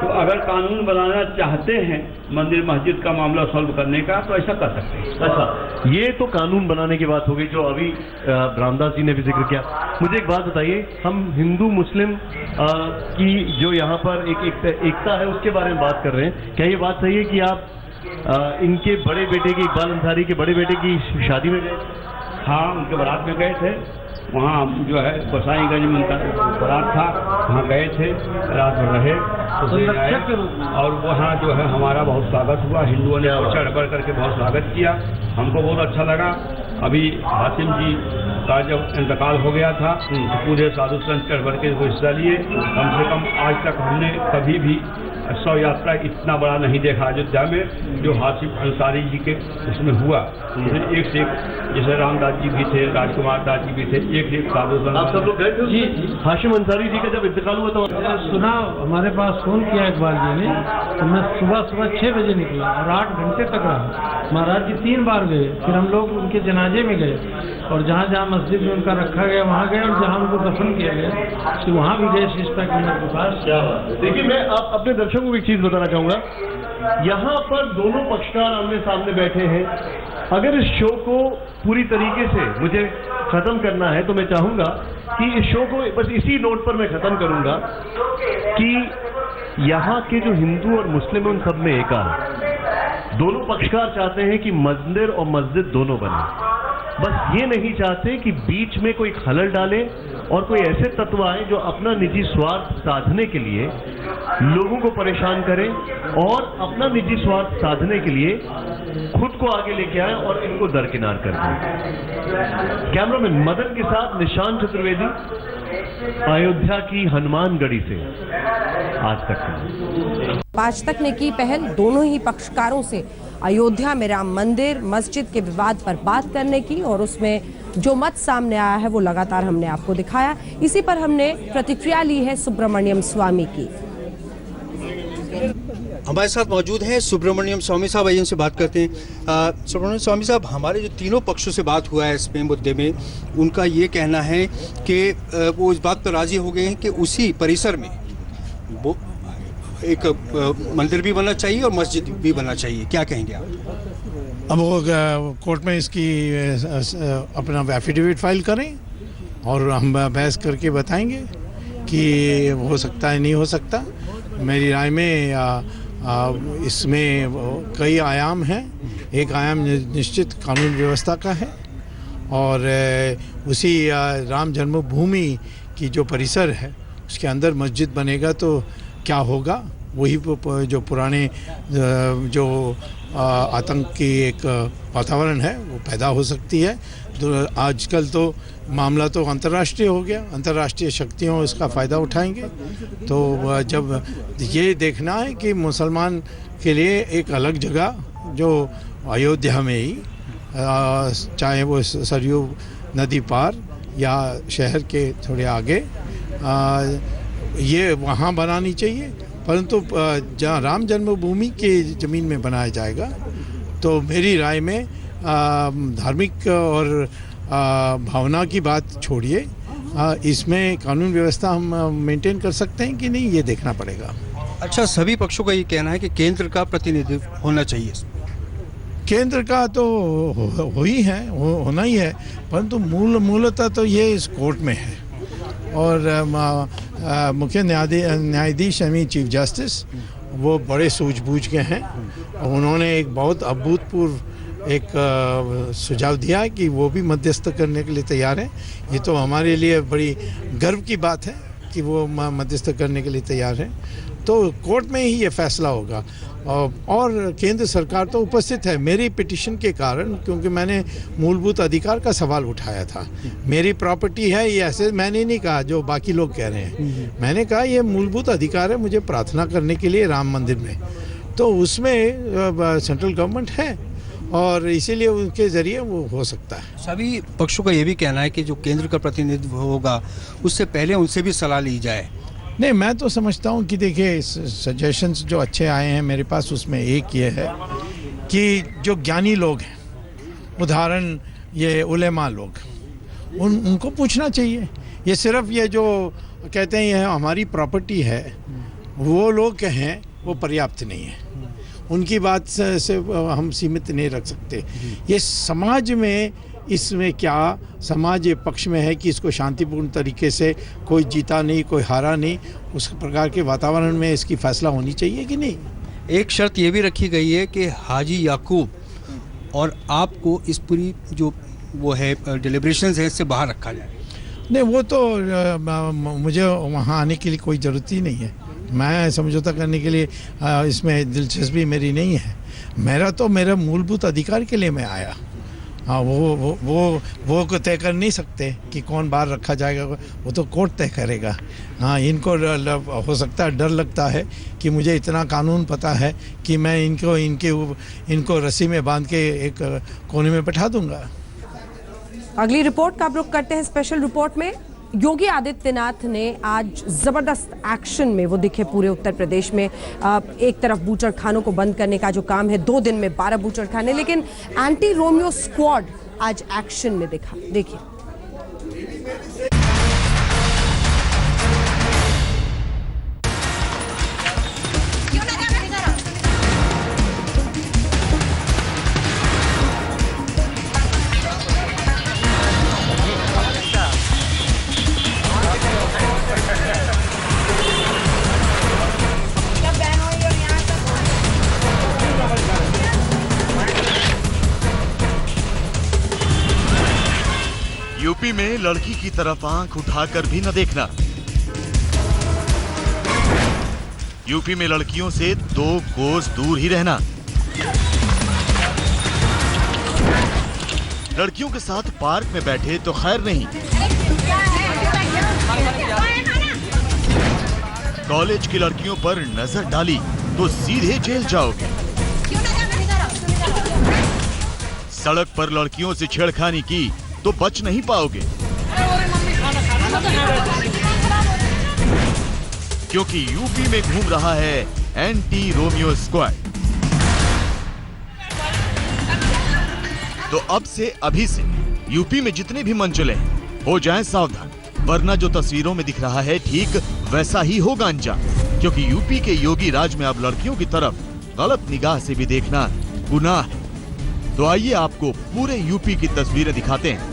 तो अगर कानून बनाना चाहते हैं मंदिर मस्जिद का मामला सॉल्व करने का, तो ऐसा कर सकते हैं। अच्छा, ये तो कानून बनाने की बात हो गई जो अभी रामदास जी ने भी जिक्र किया। मुझे एक बात बताइए, हम हिंदू मुस्लिम की जो यहाँ पर एकता है उसके बारे में बात कर रहे हैं, क्या ये बात सही है कि आप इनके बड़े बेटे की, इकबाल अंसारी के बड़े बेटे की शादी में गए? हाँ, उनके बारात में गए थे, वहाँ जो है गोसाईगंज में उनका बारात था, वहाँ गए थे, रात भर रहे, और वहाँ जो है हमारा बहुत स्वागत हुआ। हिंदुओं ने चढ़ बढ़ करके बहुत स्वागत किया, हमको बहुत अच्छा लगा। अभी हाशिम जी का जब इंतकाल हो गया था, पूरे साधु संत चढ़ बढ़ के हिस्सा लिए। कम से कम आज तक हमने कभी भी शव यात्रा इतना बड़ा नहीं देखा अयोध्या में जो हाशिम अंसारी जी के उसमें हुआ। एक से एक, जैसे रामदास जी भी थे, राजकुमार दास जी भी थे, एक से एक साधु संत। आप सब लोग गए थे? जी, हाशिम अंसारी जी का जब इंतकाल हुआ तो सुना, हमारे पास फोन किया इकबाल जी ने, तो मैं सुबह 6 बजे निकला और 8 घंटे तक रहा। महाराज जी 3 बार गए, फिर हम लोग उनके जनाजे में गए और जहाँ जहाँ मस्जिद में उनका रखा गया वहाँ गए, और जहाँ उनको दफन किया गया तो वहाँ भी गए शीशपा मंदिर के पास। देखिए, मैं आप अपने दर्शकों को एक चीज बताना चाहूंगा, यहाँ पर दोनों पक्षकार आमने सामने बैठे हैं। अगर इस शो को पूरी तरीके से मुझे खत्म करना है तो मैं चाहूंगा कि इस शो को बस इसी नोट पर मैं खत्म करूंगा कि यहाँ के जो हिंदू और मुस्लिम उन सब में एका है। दोनों पक्षकार चाहते हैं कि मंदिर और मस्जिद दोनों बने, बस ये नहीं चाहते कि बीच में कोई खलल डाले और कोई ऐसे तत्व आए जो अपना निजी स्वार्थ साधने के लिए लोगों को परेशान करें और अपना निजी स्वार्थ साधने के लिए खुद को आगे लेके आए और इनको दरकिनार कर दें। कैमरामैन मदन के साथ निशान चतुर्वेदी, अयोध्या की हनुमानगढ़ी से आज तक। आज तक ने की पहल दोनों ही पक्षकारों से अयोध्या में राम मंदिर मस्जिद के विवाद पर बात करने की, और उसमें जो मत सामने आया है वो लगातार हमने आपको दिखाया। इसी पर हमने प्रतिक्रिया ली है सुब्रमण्यम स्वामी की। हमारे साथ मौजूद हैं सुब्रमण्यम स्वामी साहब, आइए उनसे बात करते हैं। सुब्रमण्यम स्वामी साहब, हमारे जो तीनों पक्षों से बात हुआ है इस मुद्दे में, उनका ये कहना है कि वो इस बात पर राजी हो गए हैं कि उसी परिसर में वो एक मंदिर भी बनना चाहिए और मस्जिद भी बनना चाहिए। क्या कहेंगे आप? अब वो कोर्ट में इसकी अपना एफिडेविट फाइल करें और हम बहस करके बताएंगे कि हो सकता है नहीं हो सकता। मेरी राय में इसमें कई आयाम हैं। एक आयाम निश्चित कानून व्यवस्था का है और उसी राम जन्मभूमि की जो परिसर है उसके अंदर मस्जिद बनेगा तो क्या होगा, वही जो पुराने जो आतंक की एक वातावरण है वो पैदा हो सकती है। तो आजकल तो मामला तो अंतर्राष्ट्रीय हो गया, अंतर्राष्ट्रीय शक्तियों इसका फ़ायदा उठाएंगे। तो जब ये देखना है कि मुसलमान के लिए एक अलग जगह जो अयोध्या में ही, चाहे वो सरयू नदी पार या शहर के थोड़े आगे, ये वहाँ बनानी चाहिए। परंतु जहाँ राम जन्मभूमि के ज़मीन में बनाया जाएगा तो मेरी राय में धार्मिक और भावना की बात छोड़िए, इसमें कानून व्यवस्था हम मेंटेन कर सकते हैं कि नहीं, ये देखना पड़ेगा। अच्छा, सभी पक्षों का ये कहना है कि केंद्र का प्रतिनिधित्व होना चाहिए। केंद्र का तो हो ही है, होना ही है, परंतु मूलतः तो ये इस कोर्ट में है। और मुख्य न्यायाधीश चीफ जस्टिस वो बड़े सूझबूझ के हैं और उन्होंने एक बहुत अभूतपूर्व एक सुझाव दिया है कि वो भी मध्यस्थ करने के लिए तैयार है। ये तो हमारे लिए बड़ी गर्व की बात है कि वो मध्यस्थ करने के लिए तैयार है। तो कोर्ट में ही ये फैसला होगा और केंद्र सरकार तो उपस्थित है मेरी पिटीशन के कारण, क्योंकि मैंने मूलभूत अधिकार का सवाल उठाया था। मेरी प्रॉपर्टी है ये, ऐसे मैंने नहीं कहा जो बाकी लोग कह रहे हैं। मैंने कहा ये मूलभूत अधिकार है मुझे प्रार्थना करने के लिए राम मंदिर में, तो उसमें सेंट्रल गवर्नमेंट है और इसीलिए उनके ज़रिए वो हो सकता है। सभी पक्षों का ये भी कहना है कि जो केंद्र का प्रतिनिधित्व होगा उससे पहले उनसे भी सलाह ली जाए। नहीं, मैं तो समझता हूँ कि देखिए सजेशंस जो अच्छे आए हैं मेरे पास, उसमें एक ये है कि जो ज्ञानी लोग हैं, उदाहरण ये उलेमा लोग, उनको पूछना चाहिए। ये सिर्फ ये जो कहते हैं ये हमारी प्रॉपर्टी है, वो लोग कहें वो पर्याप्त नहीं है। उनकी बात से हम सीमित नहीं रख सकते। ये समाज में, इसमें क्या समाज ये पक्ष में है कि इसको शांतिपूर्ण तरीके से, कोई जीता नहीं कोई हारा नहीं, उस प्रकार के वातावरण में इसकी फैसला होनी चाहिए कि नहीं। एक शर्त ये भी रखी गई है कि हाजी याकूब और आपको इस पूरी जो वो है डिलिब्रेशंस है इससे बाहर रखा जाए। नहीं, वो तो मुझे वहाँ आने के लिए कोई ज़रूरत ही नहीं है। मैं समझौता करने के लिए इसमें दिलचस्पी मेरी नहीं है। मेरा मूलभूत अधिकार के लिए मैं आया। हाँ, वो को तय कर नहीं सकते कि कौन बाहर रखा जाएगा, वो तो कोर्ट तय करेगा। हाँ, इनको हो सकता है डर लगता है कि मुझे इतना कानून पता है कि मैं इनको रस्सी में बांध के एक कोने में बैठा दूंगा। अगली रिपोर्ट का रुख करते हैं स्पेशल रिपोर्ट में। योगी आदित्यनाथ ने आज जबरदस्त एक्शन में वो दिखे पूरे उत्तर प्रदेश में। एक तरफ बूचड़ खानों को बंद करने का जो काम है, 2 दिन में 12 बूचड़ खाने, लेकिन एंटी रोमियो स्क्वाड आज एक्शन में दिखा। देखिए। यूपी में लड़की की तरफ आंख उठाकर भी न देखना। यूपी में लड़कियों से 2 कोस दूर ही रहना। लड़कियों के साथ पार्क में बैठे तो खैर नहीं, कॉलेज की लड़कियों पर नजर डाली तो सीधे जेल जाओगे। सड़क पर लड़कियों से छेड़खानी की तो बच नहीं पाओगे, क्योंकि यूपी में घूम रहा है एंटी रोमियो स्क्वाड। तो अब से अभी से यूपी में जितने भी मंचले हैं हो जाएं सावधान, वरना जो तस्वीरों में दिख रहा है ठीक वैसा ही होगा अंजाम। क्योंकि यूपी के योगी राज में अब लड़कियों की तरफ गलत निगाह से भी देखना गुनाह है। तो आइए आपको पूरे यूपी की तस्वीरें दिखाते हैं।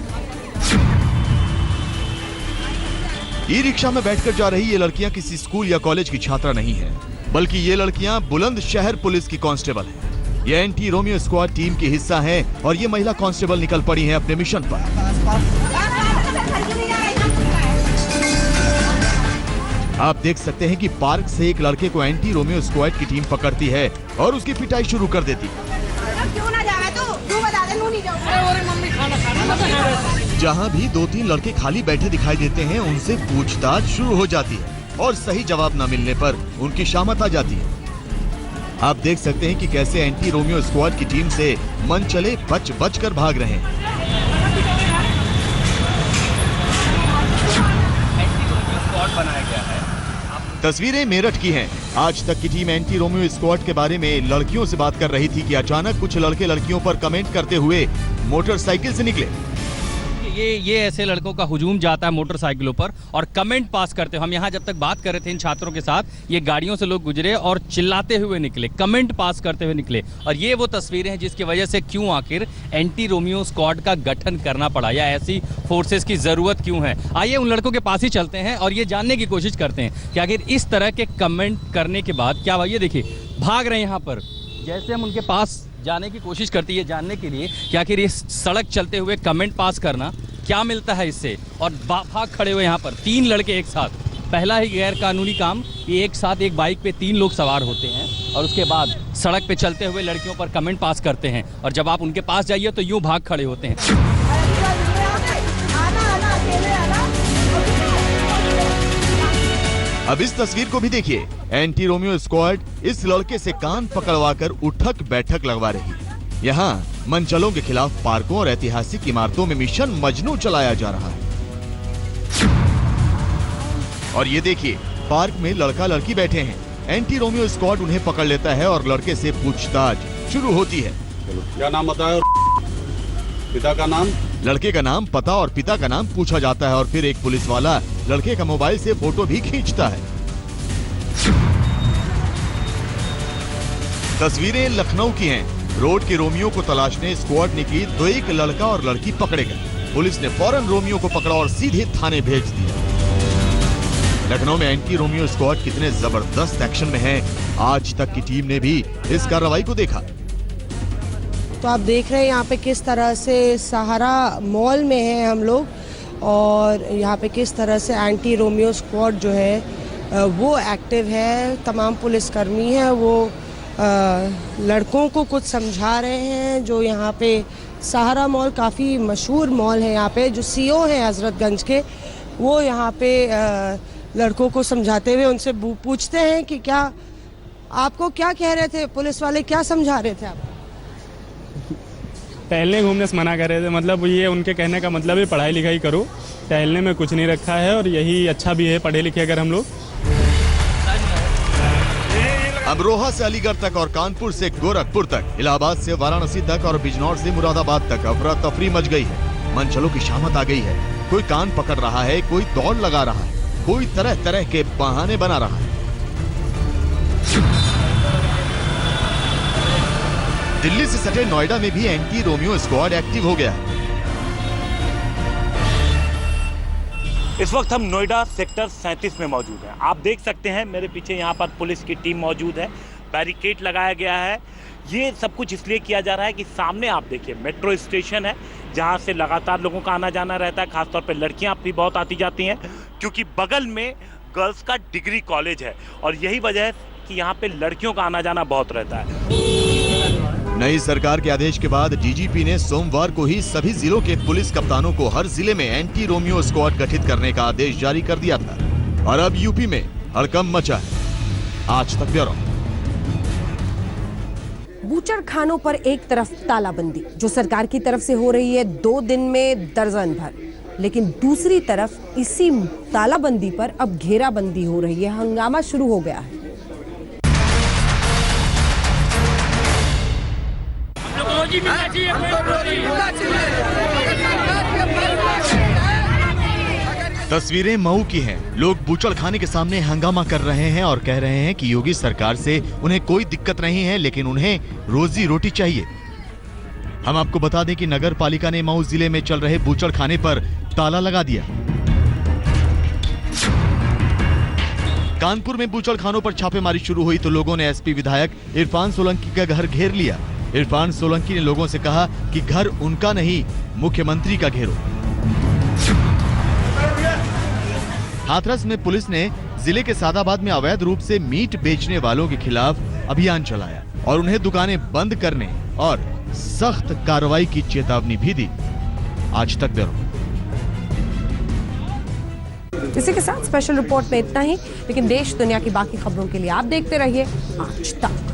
ई रिक्शा में बैठकर जा रही ये लड़कियां किसी स्कूल या कॉलेज की छात्रा नहीं है, बल्कि ये लड़कियां बुलंदशहर पुलिस की कांस्टेबल हैं। ये एंटी रोमियो स्क्वाड टीम की हिस्सा हैं और ये महिला कांस्टेबल निकल पड़ी हैं अपने मिशन पर। आप देख सकते हैं कि पार्क से एक लड़के को एंटी रोमियो स्क्वाड की टीम पकड़ती है और उसकी पिटाई शुरू कर देती है। जहां भी 2-3 लड़के खाली बैठे दिखाई देते हैं, उनसे पूछताछ शुरू हो जाती है और सही जवाब न मिलने पर उनकी शामत आ जाती है। आप देख सकते हैं कि कैसे एंटी रोमियो स्क्वाड की टीम से मनचले बच कर भाग रहे हैं। तस्वीरें मेरठ की हैं। आज तक की टीम एंटी रोमियो स्क्वाड के बारे में लड़कियों से बात कर रही थी कि अचानक कुछ लड़के लड़कियों पर कमेंट करते हुए मोटरसाइकिल से निकले। ये ऐसे लड़कों का हुजूम जाता है मोटरसाइकिलों पर और कमेंट पास करते हैं। हम यहाँ जब तक बात कर रहे थे इन छात्रों के साथ, ये गाड़ियों से लोग गुजरे और चिल्लाते हुए निकले, कमेंट पास करते हुए निकले। और ये वो तस्वीरें हैं जिसकी वजह से क्यों आखिर एंटी रोमियो स्क्वाड का गठन करना पड़ा, या ऐसी फोर्सेस की जरूरत क्यों है। आइए उन लड़कों के पास ही चलते हैं और ये जानने की कोशिश करते हैं कि आखिर इस तरह के कमेंट करने के बाद क्या हुआ। ये देखिए भाग रहे हैं यहाँ पर। जैसे हम उनके पास जाने की कोशिश करती है जानने के लिए कि आखिर इस सड़क चलते हुए कमेंट पास करना क्या मिलता है इससे, और भाग खड़े हुए यहाँ पर 3 लड़के एक साथ। पहला ही गैर कानूनी काम कि एक साथ एक बाइक पे 3 लोग सवार होते हैं और उसके बाद सड़क पे चलते हुए लड़कियों पर कमेंट पास करते हैं, और जब आप उनके पास जाइए तो यूं भाग खड़े होते हैं। अब इस तस्वीर को भी देखिए। एंटी रोमियो स्क्वाड इस लड़के से कान पकड़वाकर उठक बैठक लगवा रही है। यहाँ मंचलों के खिलाफ पार्कों और ऐतिहासिक इमारतों में मिशन मजनू चलाया जा रहा है। और ये देखिए पार्क में लड़का लड़की बैठे हैं। एंटी रोमियो स्क्वाड उन्हें पकड़ लेता है और लड़के से पूछताछ शुरू होती है। क्या नाम बताया? पिता का नाम? लड़के का नाम, पता और पिता का नाम पूछा जाता है और फिर एक पुलिस वाला लड़के का मोबाइल से फोटो भी खींचता है। तस्वीरें लखनऊ की हैं। रोड के रोमियो को तलाशने स्क्वाड निकली तो एक लड़का और लड़की पकड़े गए। पुलिस ने फौरन रोमियो को पकड़ा और सीधे थाने भेज दिया। लखनऊ में एंटी रोमियो स्क्वाड कितने जबरदस्त एक्शन में है, आज तक की टीम ने भी इस कार्रवाई को देखा। तो आप देख रहे हैं यहाँ पे किस तरह से सहारा मॉल में हैं हम लोग, और यहाँ पे किस तरह से एंटी रोमियो स्क्वाड जो है वो एक्टिव है। तमाम पुलिसकर्मी हैं वो लड़कों को कुछ समझा रहे हैं। जो यहाँ पे सहारा मॉल काफ़ी मशहूर मॉल है, यहाँ पे जो सीईओ हैं हजरतगंज के, वो यहाँ पे लड़कों को समझाते हुए उनसे पूछते हैं कि क्या आपको क्या कह रहे थे पुलिस वाले, क्या समझा रहे थे आप? टहलने घूमने से मना कर रहे थे। मतलब ये उनके कहने का मतलब है पढ़ाई लिखाई करो, टहलने में कुछ नहीं रखा है और यही अच्छा भी है पढ़े लिखे अगर हम लोग। अमरोहा से अलीगढ़ तक और कानपुर से गोरखपुर तक, इलाहाबाद से वाराणसी तक और बिजनौर से मुरादाबाद तक अफरा तफरी मच गई है। मंचलों की शामत आ गई है। कोई कान पकड़ रहा है, कोई दौड़ लगा रहा है, कोई तरह तरह के बहाने बना रहा है। दिल्ली से सटे नोएडा में भी एंटी रोमियो स्क्वाड एक्टिव हो गया है। इस वक्त हम नोएडा सेक्टर 37 में मौजूद हैं। आप देख सकते हैं मेरे पीछे यहाँ पर पुलिस की टीम मौजूद है, बैरिकेड लगाया गया है। ये सब कुछ इसलिए किया जा रहा है कि सामने आप देखिए मेट्रो स्टेशन है, जहाँ से लगातार लोगों का आना जाना रहता है। खासतौर पर लड़कियाँ भी बहुत आती जाती हैं, क्योंकि बगल में गर्ल्स का डिग्री कॉलेज है और यही वजह है कि यहाँ पे लड़कियों का आना जाना बहुत रहता है। नई सरकार के आदेश के बाद डीजीपी ने सोमवार को ही सभी जिलों के पुलिस कप्तानों को हर जिले में एंटी रोमियो स्क्वाड गठित करने का आदेश जारी कर दिया था और अब यूपी में हड़कंप मचा है। आज तक ब्यूरो। बूचड़ खानों पर एक तरफ तालाबंदी जो सरकार की तरफ से हो रही है 2 दिन में दर्जन भर, लेकिन दूसरी तरफ इसी तालाबंदी पर अब घेराबंदी हो रही है। हंगामा शुरू हो गया है। तस्वीरें मऊ की हैं। लोग बूचड़ खाने के सामने हंगामा कर रहे हैं और कह रहे हैं कि योगी सरकार से उन्हें कोई दिक्कत नहीं है, लेकिन उन्हें रोजी रोटी चाहिए। हम आपको बता दें कि नगर पालिका ने मऊ जिले में चल रहे बूचड़ खाने पर ताला लगा दिया। कानपुर में बूचड़ खानों पर छापेमारी शुरू हुई तो लोगों ने एसपी विधायक इरफान सोलंकी का घर घेर लिया। इरफान सोलंकी ने लोगों से कहा कि घर उनका नहीं, मुख्यमंत्री का घेरो। हाथरस में पुलिस ने जिले के सादाबाद में अवैध रूप से मीट बेचने वालों के खिलाफ अभियान चलाया और उन्हें दुकानें बंद करने और सख्त कार्रवाई की चेतावनी भी दी। आज तक ब्यूरो। इसी के साथ स्पेशल रिपोर्ट में इतना ही, लेकिन देश दुनिया की बाकी खबरों के लिए आप देखते रहिए आज तक।